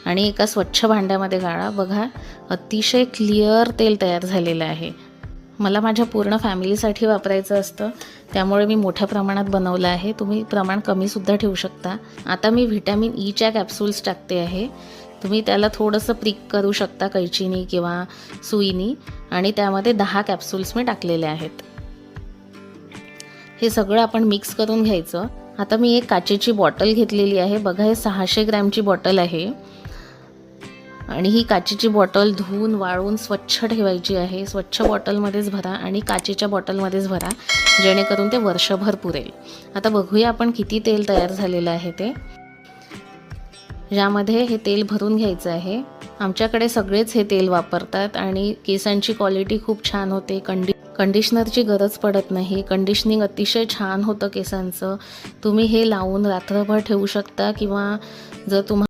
आणि एका स्वच्छ भांड्यामध्ये गाळा. बघा, अतिशय क्लिअर तेल तयार झालेलं आहे. मला माझ्या पूर्ण फॅमिलीसाठी वापरायचं असतं, त्यामुळे मी मोठ्या प्रमाणात बनवलं आहे. तुम्ही प्रमाण कमीसुद्धा ठेवू शकता. आता मी व्हिटॅमिन ईच्या कॅप्सूल्स टाकते आहे. तुम्ही त्याला थोडंसं प्रिक करू शकता कैचीनी किंवा सुईनी, आणि त्यामध्ये 10 कॅप्सूल्स मी टाकलेले आहेत. हे सगळं आपण मिक्स करून घ्यायचं. आता मी एक काचेची बॉटल घेतलेली आहे. बघा, हे 600 ग्रॅमची बॉटल आहे आणि ही काचेची बॉटल धुवून वाळवून स्वच्छ ठेवायची आहे. स्वच्छ बॉटलमध्येच भरा आणि काचेच्या बॉटलमध्येच भरा, जेणेकरून ते वर्षभर पुरेल. आता बघूया आपण किती तेल तयार झालेलं आहे ते. यामध्ये हे तेल भरून घ्यायचं आहे. आमच्याकडे सगळेच हे तेल वापरतात आणि केसांची क्वालिटी खूप छान होते. कंडिशनरची गरज पडत नाही. कंडिशनिंग अतिशय छान होतं केसांचं. तुम्ही हे लावून रात्रभर ठेवू शकता, किंवा जर तुम्हाला